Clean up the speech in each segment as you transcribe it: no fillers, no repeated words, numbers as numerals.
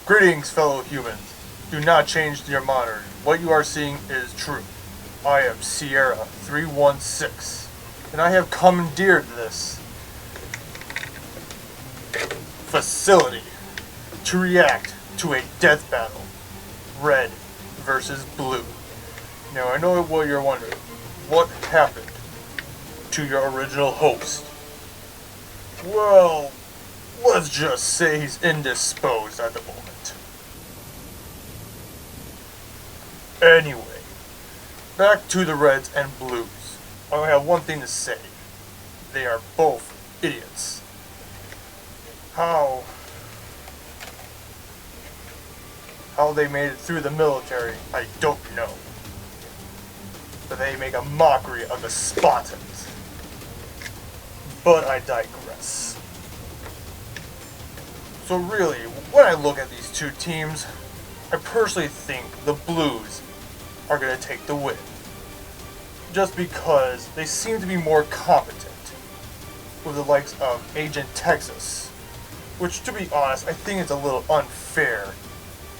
Greetings, fellow humans. Do not change your monitor. What you are seeing is true. I am Sierra 316, and I have commandeered this facility to react to a death battle. Red versus blue. Now I know what you're wondering. What happened to your original host? Well, let's just say he's indisposed at the moment. Anyway, back to the Reds and Blues. I have one thing to say. They are both idiots. How they made it through the military, I don't know. But they make a mockery of the Spartans. But I digress. So really, when I look at these two teams, I personally think the Blues are going to take the win. Just because they seem to be more competent with the likes of Agent Texas. Which, to be honest, I think it's a little unfair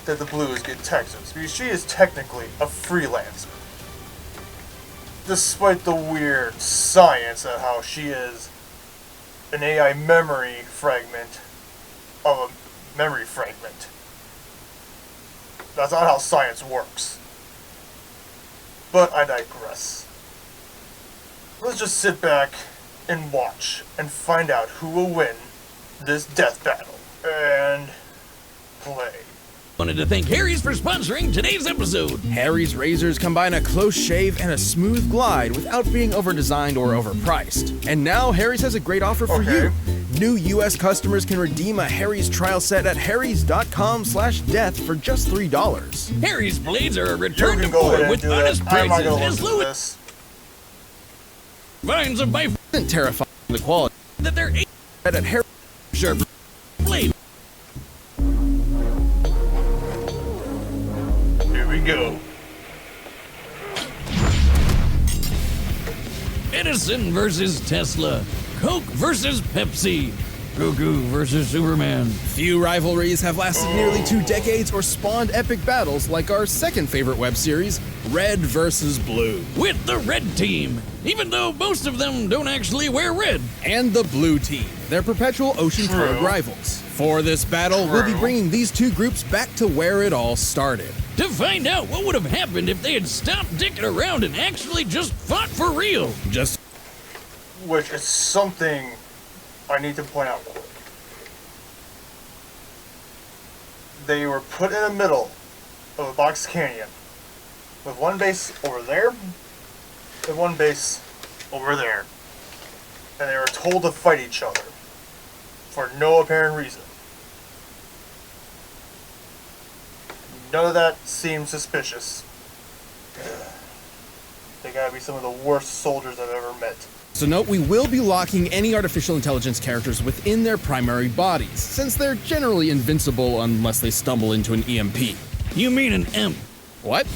that the Blues get Texas, because she is technically a freelancer. Despite the weird science of how she is an AI memory fragment of a memory fragment. That's not how science works. But I digress. Let's just sit back and watch and find out who will win this death battle. And play. Wanted to thank Harry's for sponsoring today's episode. Harry's razors combine a close shave and a smooth glide without being overdesigned or overpriced. And now Harry's has a great offer for you. New US customers can redeem a Harry's trial set at harrys.com/death for just $3. Harry's blades are a return to form with honest prices as low as vines of by isn't terrifying the quality that they're at Harry's sharp blade. Here we go. Edison versus Tesla. Coke versus Pepsi. Goku versus Superman. Few rivalries have lasted nearly 2 decades or spawned epic battles like our second favorite web series, Red versus Blue. With the Red Team, even though most of them don't actually wear red. And the Blue Team, their perpetual ocean-toed rivals. For this battle, we'll be bringing these two groups back to where it all started. To find out what would have happened if they had stopped dicking around and actually just fought for real. Which is something I need to point out. They were put in the middle of a box canyon with one base over there and one base over there. And they were told to fight each other for no apparent reason. None of that seems suspicious. They gotta be some of the worst soldiers I've ever met. So note, we will be locking any artificial intelligence characters within their primary bodies, since they're generally invincible unless they stumble into an EMP. You mean an imp? What?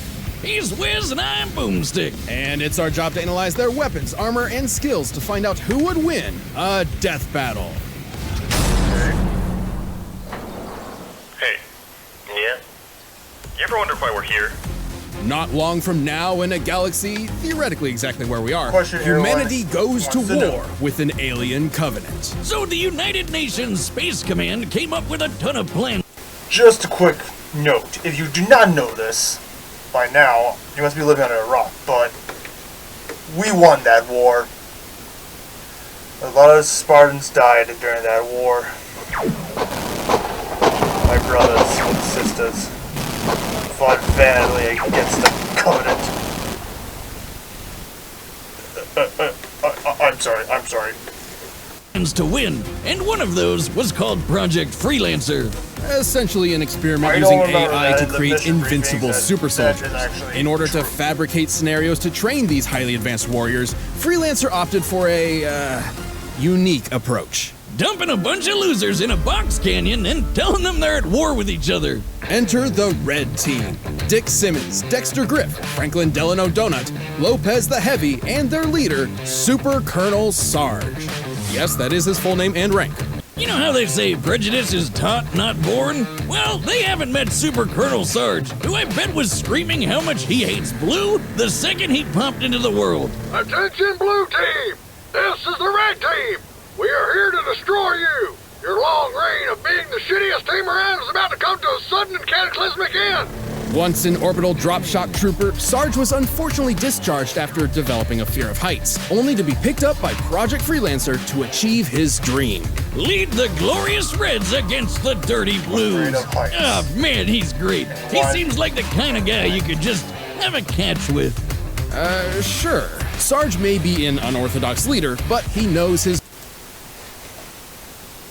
He's Wiz and I'm Boomstick. And it's our job to analyze their weapons, armor, and skills to find out who would win a death battle. Hey. Yeah? You ever wonder why we're here? Not long from now, in a galaxy theoretically exactly where we are, Question humanity goes to wants to war with an alien covenant. So the United Nations Space Command came up with a ton of plans. Just a quick note, if you do not know this, by now, you must be living under a rock, but we won that war. A lot of Spartans died during that war. My brothers and sisters fought valiantly against the Covenant. I'm sorry. To win, and one of those was called Project Freelancer. Essentially an experiment using AI to create invincible super soldiers. In order to fabricate scenarios to train these highly advanced warriors, Freelancer opted for a, unique approach. Dumping a bunch of losers in a box canyon and telling them they're at war with each other. Enter the Red Team. Dick Simmons, Dexter Griff, Franklin Delano Donut, Lopez the Heavy, and their leader, Super Colonel Sarge. Yes, that is his full name and rank. You know how they say prejudice is taught, not born? Well, they haven't met Super Colonel Sarge, who I bet was screaming how much he hates Blue the second he popped into the world. Attention, Blue Team! This is the Red Team! We are here to destroy you! Your long reign of being the shittiest team around is about to come to a sudden and cataclysmic end! Once an orbital drop shock trooper, Sarge was unfortunately discharged after developing a fear of heights, only to be picked up by Project Freelancer to achieve his dream. Lead the glorious Reds against the dirty Blues. Oh man, he's great. He seems like the kind of guy you could just have a catch with. Sure. Sarge may be an unorthodox leader, but he knows his...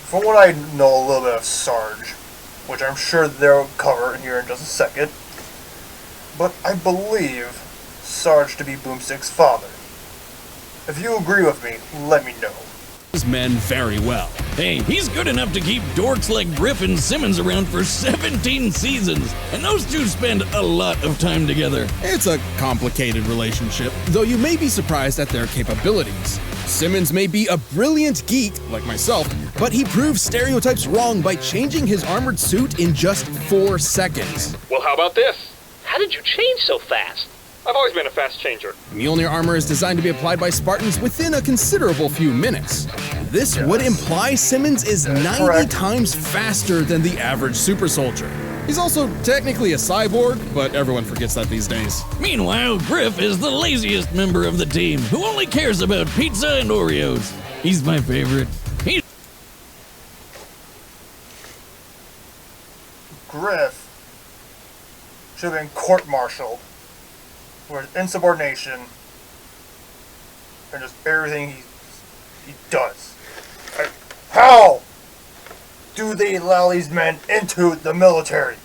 From what I know a little bit of Sarge, which I'm sure they'll cover here in just a second, but I believe Sarge to be Boomstick's father. If you agree with me, let me know. His men very well. Hey, he's good enough to keep dorks like Griff and Simmons around for 17 seasons, and those two spend a lot of time together. It's a complicated relationship, though you may be surprised at their capabilities. Simmons may be a brilliant geek, like myself, but he proves stereotypes wrong by changing his armored suit in just 4 seconds. Well, how about this? How did you change so fast? I've always been a fast changer. Mjolnir armor is designed to be applied by Spartans within a considerable few minutes. This would imply Simmons is 90 times faster than the average super soldier. He's also technically a cyborg, but everyone forgets that these days. Meanwhile, Griff is the laziest member of the team, who only cares about pizza and Oreos. He's my favorite. Griff should have been court-martialed for insubordination and just everything he does. How do they allow these men into the military?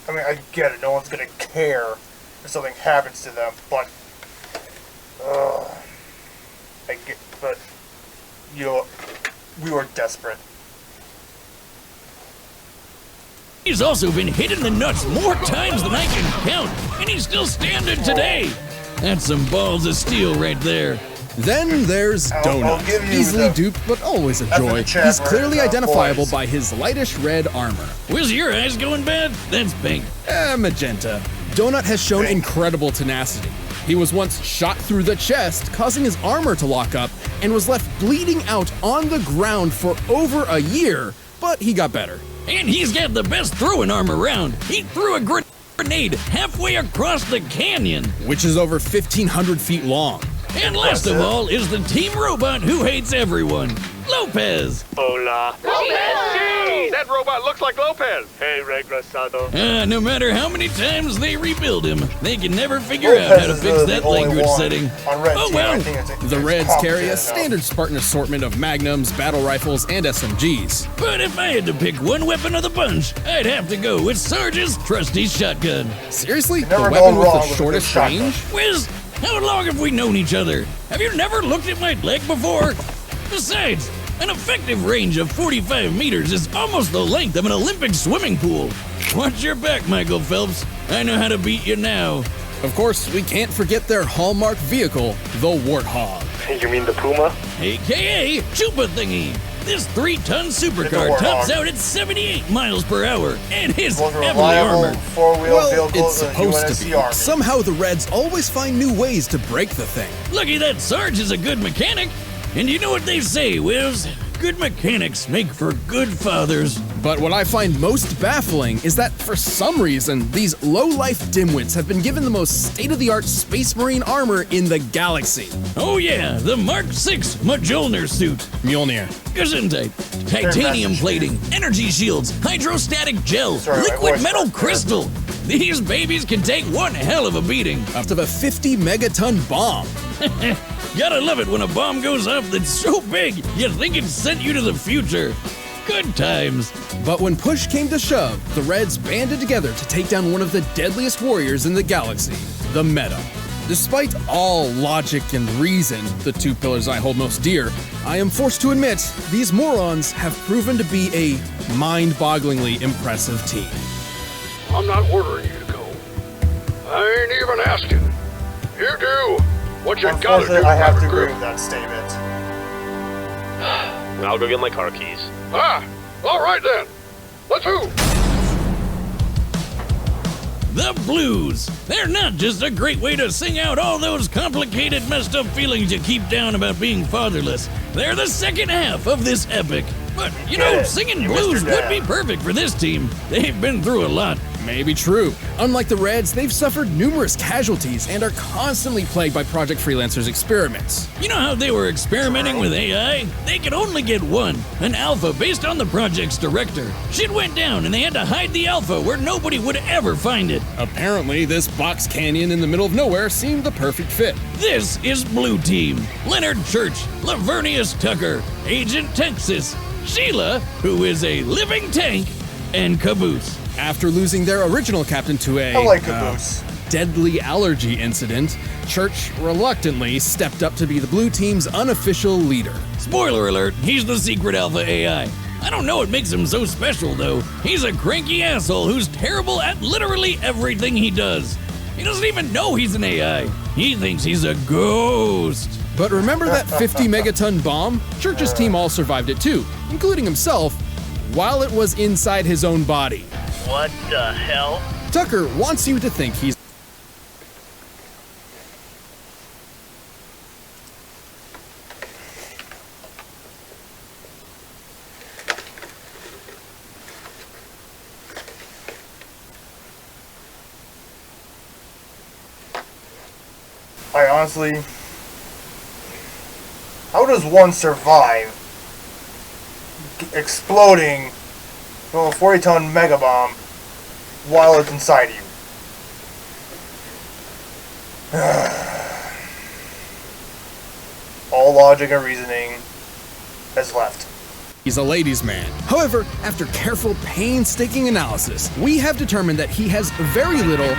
I mean, I get it, no one's gonna care if something happens to them, but you know, we were desperate. He's also been hit in the nuts more times than I can count, and he's still standing today. That's some balls of steel right there. Then there's Donut. Easily duped, but always a joy. He's clearly identifiable by his lightish red armor. Was your eyes going bad? That's pink. Magenta. Donut has shown incredible tenacity. He was once shot through the chest, causing his armor to lock up, and was left bleeding out on the ground for over a year, but he got better. And he's got the best throwing arm around. He threw a grenade halfway across the canyon, which is over 1,500 feet long. And last of all is the team robot who hates everyone, Lopez. Hola. Hey, that robot looks like Lopez. Hey, regresado. No matter how many times they rebuild him, they can never figure out how to fix that language setting. Oh well. The Reds carry a standard Spartan assortment of magnums, battle rifles, and SMGs. But if I had to pick one weapon of the bunch, I'd have to go with Sarge's trusty shotgun. Seriously? The weapon with the shortest range? Wiz, how long have we known each other? Have you never looked at my leg before? Besides, an effective range of 45 meters is almost the length of an Olympic swimming pool. Watch your back, Michael Phelps. I know how to beat you now. Of course, we can't forget their hallmark vehicle, the Warthog. You mean the Puma? AKA Chupa Thingy. This 3-ton supercar tops out at 78 miles per hour and is heavily armored. Well, it's supposed to be. Somehow the Reds always find new ways to break the thing. Lucky that Sarge is a good mechanic. And you know what they say, Wiz? Good mechanics make for good fathers. But what I find most baffling is that, for some reason, these low-life dimwits have been given the most state-of-the-art Space Marine armor in the galaxy. Oh yeah, the Mark 6 Mjolnir suit. Mjolnir. Gesundheit. Titanium plating, energy shields, hydrostatic gel, liquid metal crystal. These babies can take one hell of a beating. Up to the 50-megaton bomb. Gotta love it when a bomb goes off that's so big, you think it sent you to the future. Good times. But when push came to shove, the Reds banded together to take down one of the deadliest warriors in the galaxy, the Meta. Despite all logic and reason, the two pillars I hold most dear, I am forced to admit, these morons have proven to be a mind-bogglingly impressive team. I'm not ordering you to go. I ain't even asking. You do what you gotta do. I have to agree with that statement. I'll go get my car keys. Ah, all right then. Let's move. The blues. They're not just a great way to sing out all those complicated, messed up feelings you keep down about being fatherless. They're the second half of this epic. But, you know, singing blues would be perfect for this team. They've been through a lot. Maybe true. Unlike the Reds, they've suffered numerous casualties and are constantly plagued by Project Freelancer's experiments. You know how they were experimenting with AI? They could only get one, an alpha based on the project's director. Shit went down and they had to hide the alpha where nobody would ever find it. Apparently, this box canyon in the middle of nowhere seemed the perfect fit. This is Blue Team. Leonard Church, Lavernius Tucker, Agent Texas, Sheila, who is a living tank, and Caboose. After losing their original captain to a I like Caboose. deadly allergy incident, Church reluctantly stepped up to be the Blue Team's unofficial leader. Spoiler alert, he's the secret alpha AI. I don't know what makes him so special, though. He's a cranky asshole who's terrible at literally everything he does. He doesn't even know he's an AI. He thinks he's a ghost. But remember that 50 megaton bomb? Church's team all survived it too, including himself, while it was inside his own body. What the hell? Tucker wants you to think he's I honestly... How does one survive exploding from a 40-ton mega bomb while it's inside you? All logic and reasoning has left. He's a ladies' man. However, after careful, painstaking analysis, we have determined that he has very little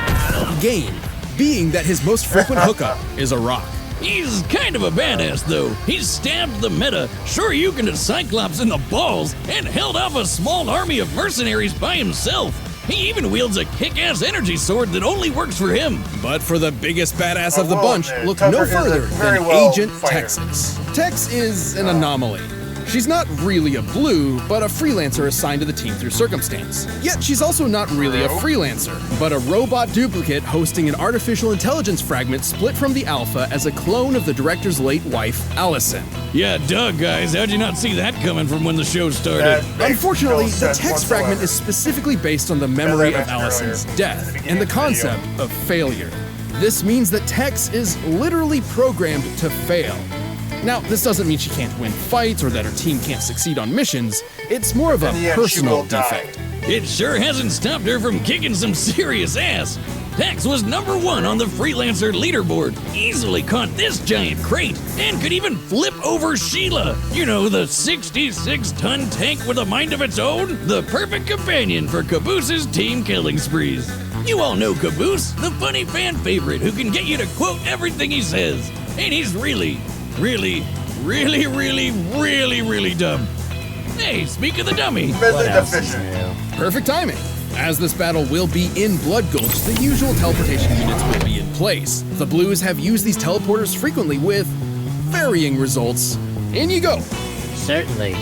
game, being that his most frequent hookup is a rock. He's kind of a badass, though. He's stabbed the meta, Shoryuken to Cyclops in the balls, and held off a small army of mercenaries by himself. He even wields a kick-ass energy sword that only works for him. But for the biggest badass of the bunch, look Tucker no is a further very than well Agent fighter. Texas. Tex is an anomaly. She's not really a blue, but a freelancer assigned to the team through circumstance. Yet she's also not really a freelancer, but a robot duplicate hosting an artificial intelligence fragment split from the alpha as a clone of the director's late wife, Allison. Yeah, duh, guys. How'd you not see that coming from when the show started? That makes Unfortunately, no the sense text fragment whatsoever. is specifically based on the memory of mentioned Allison's earlier, death at the and the beginning of the concept of failure. This means that Tex is literally programmed to fail. Now, this doesn't mean she can't win fights or that her team can't succeed on missions. It's more of a In the end, she personal will die. defect. It sure hasn't stopped her from kicking some serious ass. Tex was #1 on the freelancer leaderboard, easily caught this giant crate, and could even flip over Sheila. You know, the 66-ton tank with a mind of its own? The perfect companion for Caboose's team killing sprees. You all know Caboose, the funny fan favorite who can get you to quote everything he says. And he's really dumb. Hey, speak of the dummy. Mentally deficient. Perfect timing. As this battle will be in Blood Gulch, the usual teleportation units will be in place. The Blues have used these teleporters frequently with varying results. In you go. Certainly.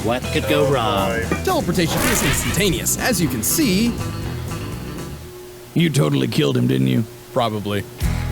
What could go wrong? Teleportation is instantaneous, as you can see. You totally killed him, didn't you? Probably.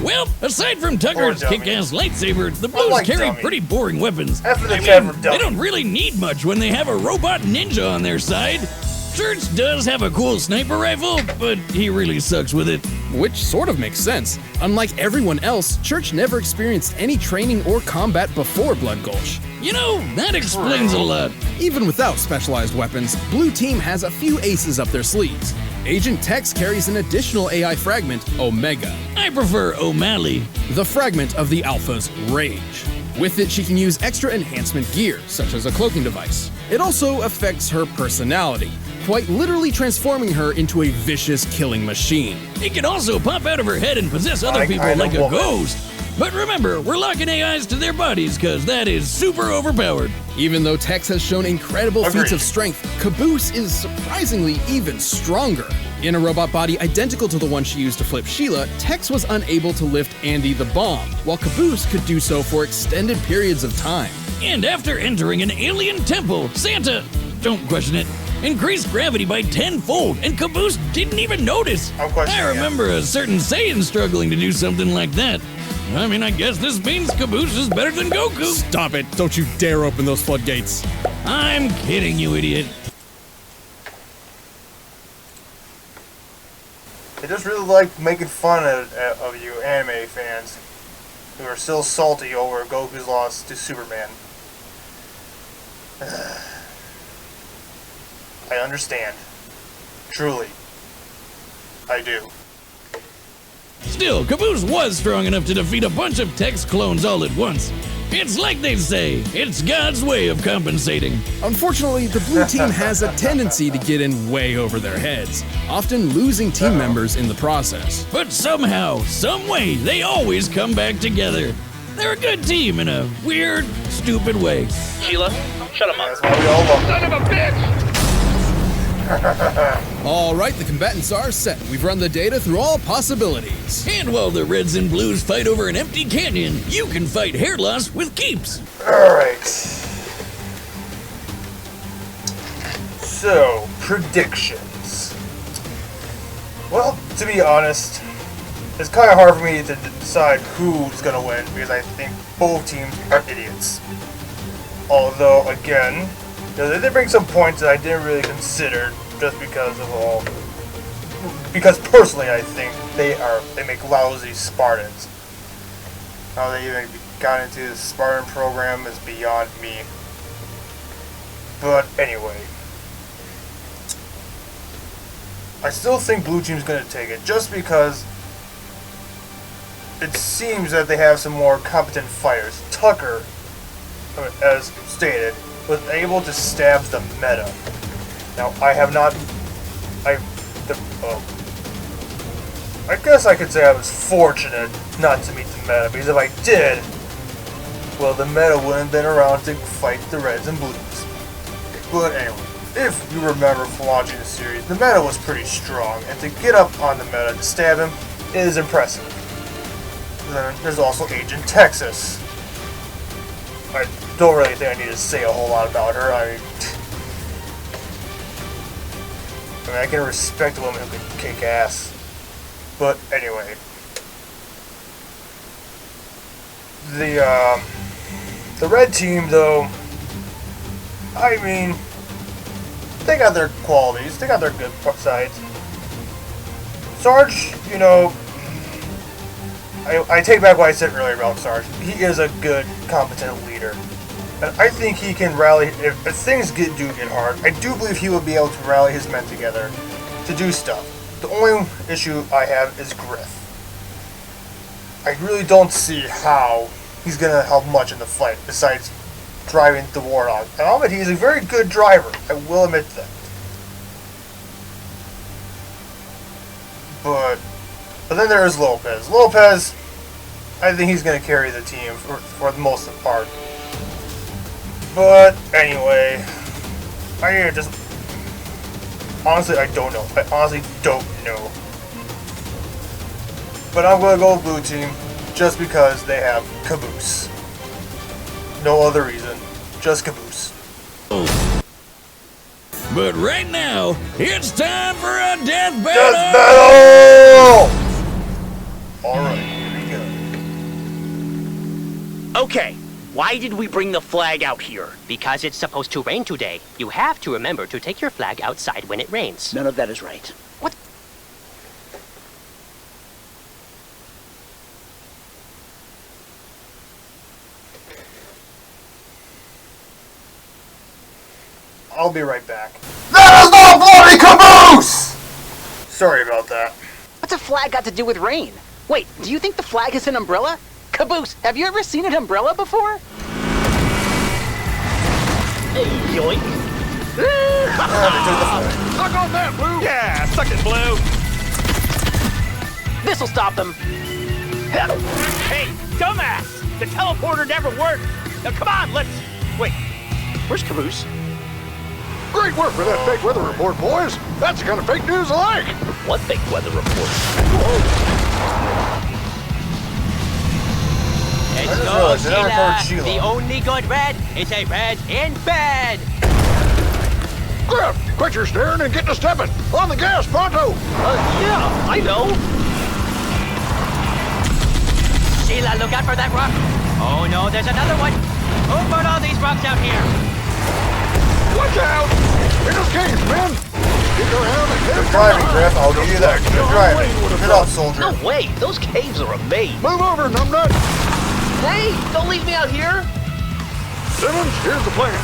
Well, aside from Tucker's Poor dummy. kick-ass lightsaber, the Blues like carry dummy. pretty boring weapons. After the I cat mean, from they dummy. don't really need much when they have a robot ninja on their side. Church does have a cool sniper rifle, but he really sucks with it. Which sort of makes sense. Unlike everyone else, Church never experienced any training or combat before Blood Gulch. You know, that explains a lot. Even without specialized weapons, Blue Team has a few aces up their sleeves. Agent Tex carries an additional AI fragment, Omega, I prefer O'Malley. the fragment of the Alpha's rage. With it, she can use extra enhancement gear, such as a cloaking device. It also affects her personality, quite literally transforming her into a vicious killing machine. He can also pop out of her head and possess other I people kinda like a woman. ghost. But remember, we're locking AIs to their bodies because that is super overpowered. Even though Tex has shown incredible feats Agreed. of strength, Caboose is surprisingly even stronger. In a robot body identical to the one she used to flip Sheila, Tex was unable to lift Andy the bomb, while Caboose could do so for extended periods of time. And after entering an alien temple, Santa, don't question it, increased gravity by 10-fold, and Caboose didn't even notice. I'm questioning I it. remember a certain Saiyan struggling to do something like that. I mean, I guess this means Caboose is better than Goku. Stop it. Don't you dare open those floodgates. I'm kidding, you idiot. I just really like making fun of you anime fans who are still salty over Goku's loss to Superman. I understand. Truly. I do. Still, Caboose was strong enough to defeat a bunch of Tex clones all at once. It's like they say, it's God's way of compensating. Unfortunately, the blue team has a tendency to get in way over their heads, often losing team members in the process. But somehow, some way, they always come back together. They're a good team in a weird, stupid way. Sheila, shut him That's up. why we all love Son of a bitch! All right, the combatants are set. We've run the data through all possibilities. And while the Reds and Blues fight over an empty canyon, you can fight hair loss with keeps. Alright. So, predictions. Well, to be honest, it's kind of hard for me to decide who's going to win because I think both teams are idiots. Although, again, they did bring some points that I didn't really consider just because of all. Because personally, I think they make lousy Spartans. How they even got into the Spartan program is beyond me. But anyway, I still think Blue Team's gonna take it just because it seems that they have some more competent fighters. Tucker, as stated, was able to stab the meta. Now, I have not. I guess I could say I was fortunate not to meet the meta, because if I did, well, the meta wouldn't have been around to fight the Reds and Blues. But anyway, if you remember from watching the series, the meta was pretty strong, and to get up on the meta to stab him is impressive. Then there's also Agent Texas. I don't really think I need to say a whole lot about her. I mean, I can respect a woman who can kick ass. But anyway, the red team, though, I mean, they got their qualities, they got their good sides. Sarge, you know, I take back what I said earlier about Sarge. He is a good, competent leader. And I think he can rally, if things do get hard, I do believe he will be able to rally his men together to do stuff. The only issue I have is Griff. I really don't see how he's going to help much in the fight, besides driving the Warthog. And I'll admit, he's a very good driver. I will admit that. But then there is Lopez. Lopez, I think he's going to carry the team for the most part. But anyway, honestly, I don't know. I honestly don't know. But I'm going to go with Blue Team just because they have Caboose. No other reason. Just Caboose. But right now, it's time for a death battle! Death battle! Alright, here we go. Okay, why did we bring the flag out here? Because it's supposed to rain today. You have to remember to take your flag outside when it rains. None of that is right. What? I'll be right back. That is not bloody Caboose! Sorry about that. What's a flag got to do with rain? Wait, do you think the flag is an umbrella? Caboose, have you ever seen an umbrella before? Hey, yoink. Suck on that, Blue! Yeah, suck it, Blue. This'll stop them. Hey, dumbass! The teleporter never worked. Now come on, let's... Wait, where's Caboose? Great work for that fake weather report, boys. That's the kind of fake news I like. What fake weather report? It's I just no realized I never Sheila. heard Sheila. The only good red is a red in bed. Griff, quit your staring and get to stepping. On the gas, pronto. Yeah, I know. Sheila, look out for that rock. Oh no, there's another one. Who put all these rocks out here? Watch out! It escapes, men! Get around and hit Good it. driving, Griff. I'll give you that. Good driving. Good up, soldier. No way, those caves are amazing. Move over, numbnut! Hey, don't leave me out here. Simmons, here's the plan.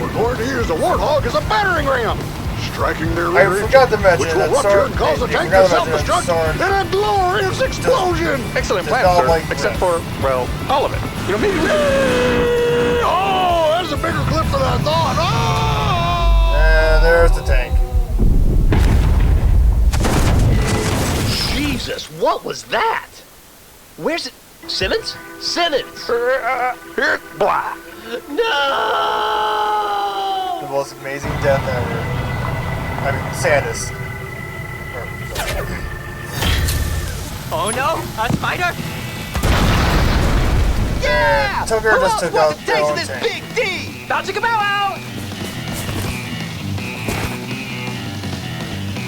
We're going to use the Warthog as a battering ram. Striking their I rear forgot to engine, mention which will that rupture and cause the Hey, tank forgot to to mention that self-destruct in a glorious explosion! Excellent Just plan, all sir. like Except Griff. for, well, all of it. You know, maybe we Oh, that's a bigger clip than I thought! Oh! And there's the tank. Jesus, what was that? Where's it? Simmons? Simmons! Here, blah! No! The most amazing death ever. I mean, saddest. Oh no, a spider? Yeah! Tucker just took out their own tank. Big D! About to come out!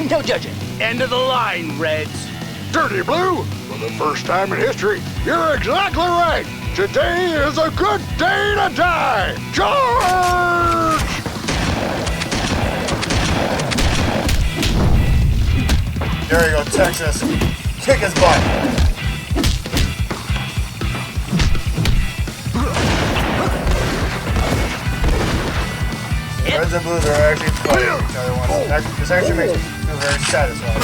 No judging. End of the line, Reds. Dirty Blue, for the first time in history, you're exactly right. Today is a good day to die. Charge! There you go, Texas. Kick his butt. Reds and Blues are actually fighting each other once. This actually makes me feel very satisfied.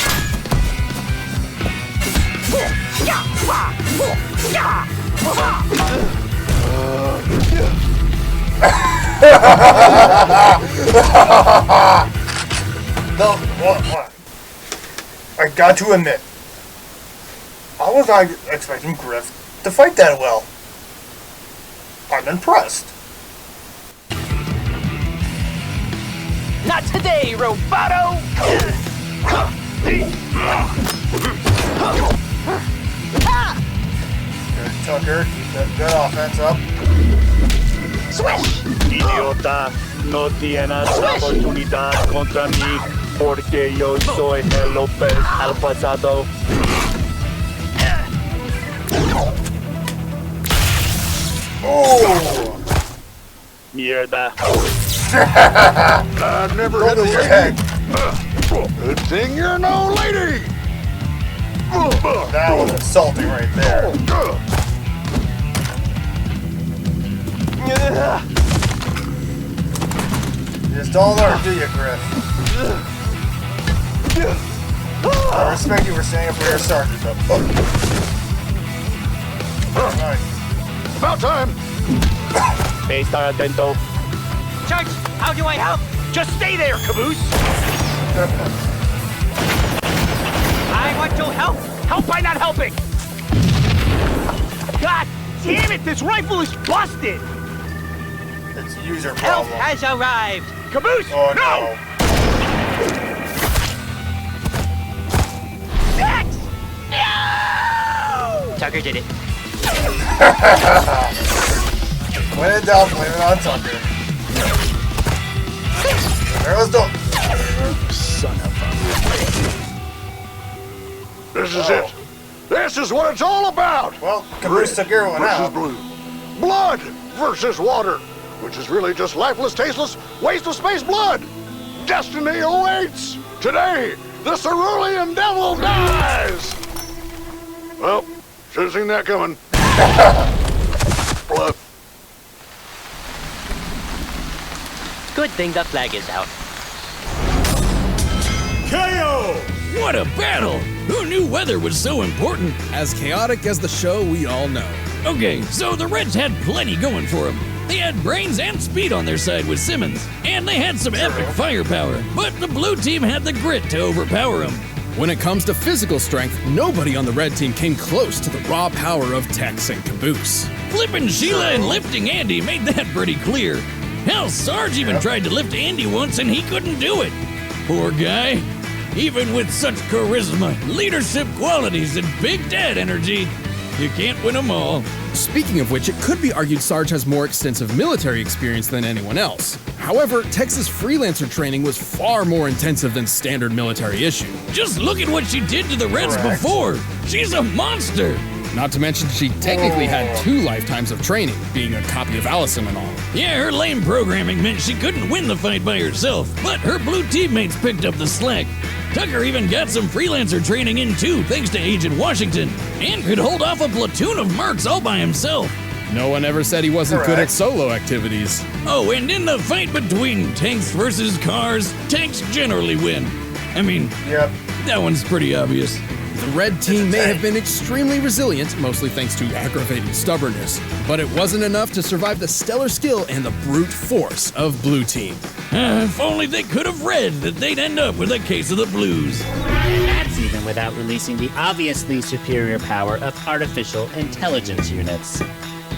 No, what? I got to admit, I was not expecting Griff to fight that well. I'm impressed. Not today, Roboto! Good, Tucker. Keep that good offense up. Swish! Idiota, no tienes oportunidad contra mí porque yo soy el López al pasado. Oh! Mierda. I've never hit a Over your lady. head. Good thing you're no lady. That was insulting right there. You just don't learn, do you, Griff? I respect you for standing up for your sergeant, but... Alright. About time. Estar atento. Church, how do I help? Just stay there, Caboose. I want to help. Help by not helping. God damn it, this rifle is busted. It's a user Help problem. has arrived. Caboose, Oh no! Next! No! Tucker did it. When in doubt, blame it on Tucker. Arrows don't. Son of a... This is it. This is what it's all about. Well, Caboose took everyone versus out. blue. Blood versus water, which is really just lifeless, tasteless waste of space blood. Destiny awaits. Today, the Cerulean Devil dies. Well, should have seen that coming. Blood. Good thing the flag is out. What a battle! Who knew weather was so important? As chaotic as the show, we all know. Okay, so the Reds had plenty going for them. They had brains and speed on their side with Simmons, and they had some epic firepower, but the blue team had the grit to overpower them. When it comes to physical strength, nobody on the red team came close to the raw power of Tex and Caboose. Flipping Sheila and lifting Andy made that pretty clear. Hell, Sarge even tried to lift Andy once and he couldn't do it. Poor guy. Even with such charisma, leadership qualities, and Big Dad energy, You can't win them all. Speaking of which, it could be argued Sarge has more extensive military experience than anyone else. However, Texas freelancer training was far more intensive than standard military issue. Just look at what she did to the Reds Correct. before. She's a monster. Not to mention she technically had 2 lifetimes of training, being a copy of Allison and all. Yeah, her lame programming meant she couldn't win the fight by herself, but her blue teammates picked up the slack. Tucker even got some freelancer training in too, thanks to Agent Washington, and could hold off a platoon of mercs all by himself. No one ever said he wasn't good at solo activities. Oh, and in the fight between tanks versus cars, tanks generally win. I mean, Yep. that one's pretty obvious. The red team may have been extremely resilient, mostly thanks to aggravating stubbornness, but it wasn't enough to survive the stellar skill and the brute force of blue team. If only they could have read that they'd end up with a case of the blues. And that's even without releasing the obviously superior power of artificial intelligence units.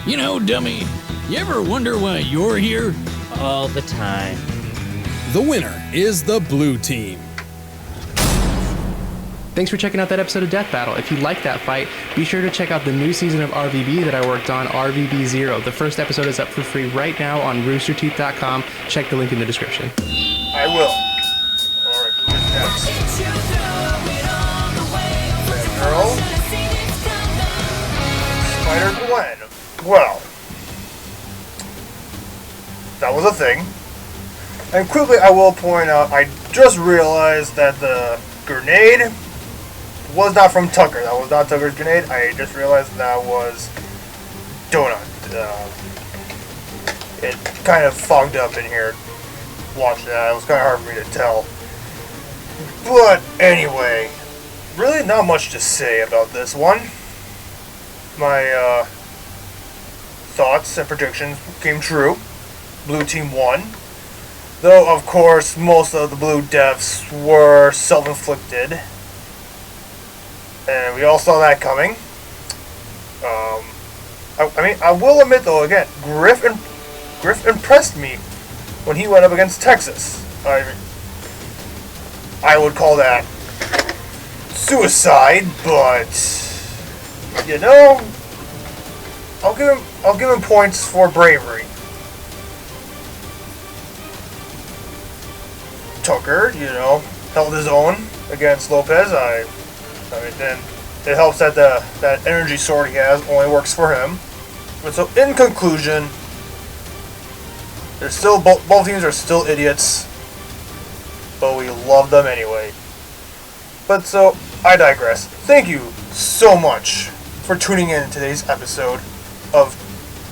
You know, dummy, you ever wonder why you're here? All the time. The winner is the blue team. Thanks for checking out that episode of Death Battle. If you like that fight, be sure to check out the new season of RVB that I worked on, RVB 0. The first episode is up for free right now on roosterteeth.com. Check the link in the description. I will. Alright, who's next? That girl? Spider-Gwen. Well, that was a thing. And quickly I will point out, I just realized that the grenade was not from Tucker. That was not Tucker's grenade. I just realized that was Donut. It kind of fogged up in here watching that. It was kind of hard for me to tell. But anyway, really not much to say about this one. My thoughts and predictions came true. Blue team won. Though, of course, most of the blue deaths were self-inflicted. And we all saw that coming. I mean, I will admit, though, again, Griff impressed me when he went up against Texas. I would call that suicide, but you know, I'll give him points for bravery. Tucker, you know, held his own against Lopez. I mean, then it helps that that energy sword he has only works for him. But so, in conclusion, they're still both teams are still idiots, but we love them anyway. But so, I digress. Thank you so much for tuning in to today's episode of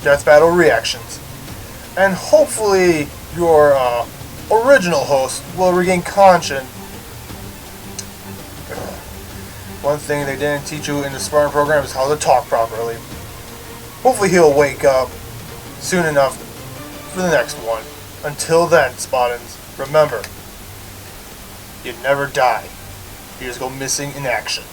Death Battle Reactions, and hopefully your original host will regain conscience. One thing they didn't teach you in the Spartan program is how to talk properly. Hopefully he'll wake up soon enough for the next one. Until then, Spartans, remember, you never die. You just go missing in action.